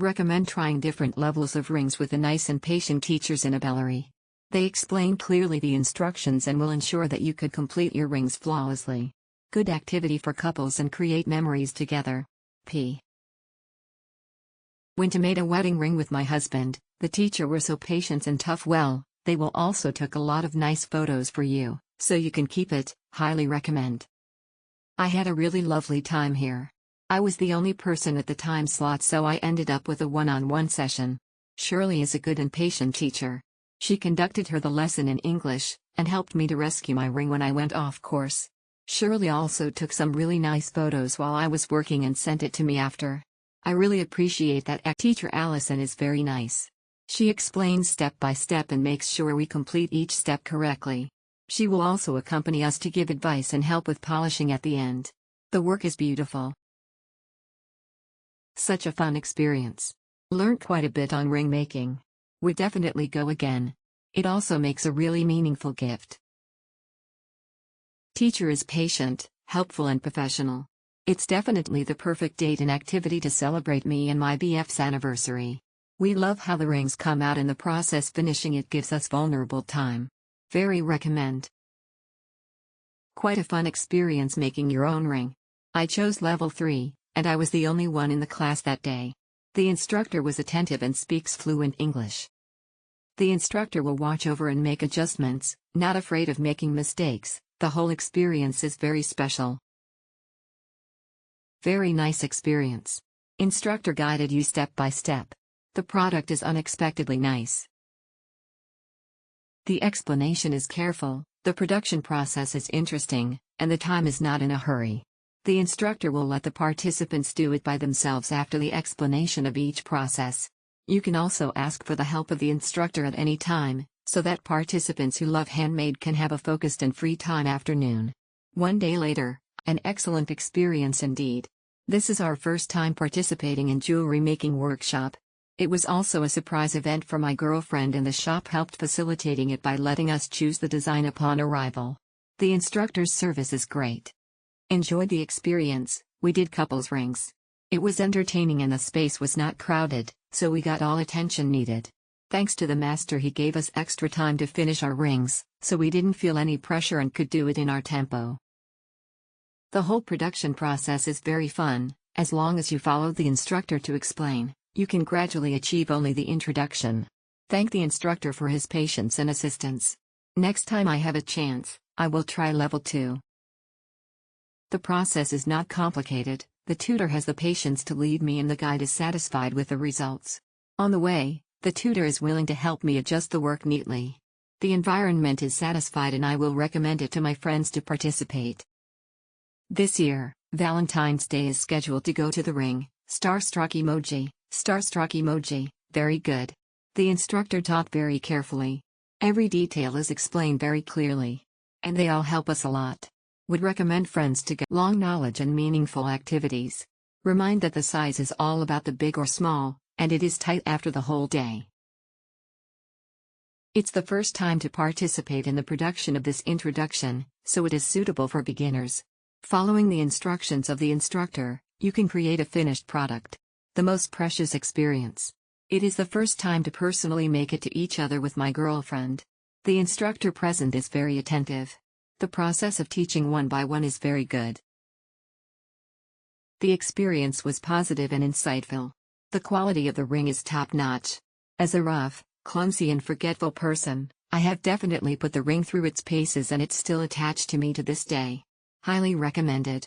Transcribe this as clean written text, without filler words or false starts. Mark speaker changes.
Speaker 1: Recommend trying different levels of rings with the nice and patient teachers in Obellery. They explain clearly the instructions and will ensure that you could complete your rings flawlessly. Good activity for couples and create memories together. When to made a wedding ring with my husband, the teacher were so patient and tough. Well, they will also took a lot of nice photos for you, so you can keep it. Highly recommend. I had a really lovely time here. I was the only person at the time slot, so I ended up with a one-on-one session. Shirley is a good and patient teacher. She conducted her the lesson in English, and helped me to rescue my ring when I went off course. Shirley also took some really nice photos while I was working and sent it to me after. I really appreciate that. Teacher Allison is very nice. She explains step by step and makes sure we complete each step correctly. She will also accompany us to give advice and help with polishing at the end. The work is beautiful. Such a fun experience. Learned quite a bit on ring making. Would definitely go again. It also makes a really meaningful gift. Teacher is patient, helpful and professional. It's definitely the perfect date and activity to celebrate me and my BF's anniversary. We love how the rings come out and the process finishing it gives us vulnerable time. Very recommend. Quite a fun experience making your own ring. I chose level 3. And I was the only one in the class that day. The instructor was attentive and speaks fluent English. The instructor will watch over and make adjustments, not afraid of making mistakes. The whole experience is very special. Very nice experience. Instructor guided you step by step. The product is unexpectedly nice. The explanation is careful, the production process is interesting, and the time is not in a hurry. The instructor will let the participants do it by themselves after the explanation of each process. You can also ask for the help of the instructor at any time, so that participants who love handmade can have a focused and free time afternoon. One day later, an excellent experience indeed. This is our first time participating in jewelry making workshop. It was also a surprise event for my girlfriend, and the shop helped facilitating it by letting us choose the design upon arrival. The instructor's service is great. Enjoyed the experience. We did couples rings. It was entertaining and the space was not crowded, so we got all attention needed. Thanks to the master, he gave us extra time to finish our rings, so we didn't feel any pressure and could do it in our tempo. The whole production process is very fun. As long as you follow the instructor to explain, you can gradually achieve only the introduction. Thank the instructor for his patience and assistance. Next time I have a chance, I will try level 2. The process is not complicated, the tutor has the patience to lead me and the guide is satisfied with the results. On the way, the tutor is willing to help me adjust the work neatly. The environment is satisfied and I will recommend it to my friends to participate. This year, Valentine's Day is scheduled to go to the ring. Starstruck emoji, very good. The instructor taught very carefully. Every detail is explained very clearly. And they all help us a lot. Would recommend friends to get long knowledge and meaningful activities. Remind that the size is all about the big or small, and it is tight after the whole day. It's the first time to participate in the production of this introduction, so it is suitable for beginners. Following the instructions of the instructor, you can create a finished product. The most precious experience. It is the first time to personally make it to each other with my girlfriend. The instructor present is very attentive. The process of teaching one by one is very good. The experience was positive and insightful. The quality of the ring is top-notch. As a rough, clumsy and forgetful person, I have definitely put the ring through its paces and it's still attached to me to this day. Highly recommended.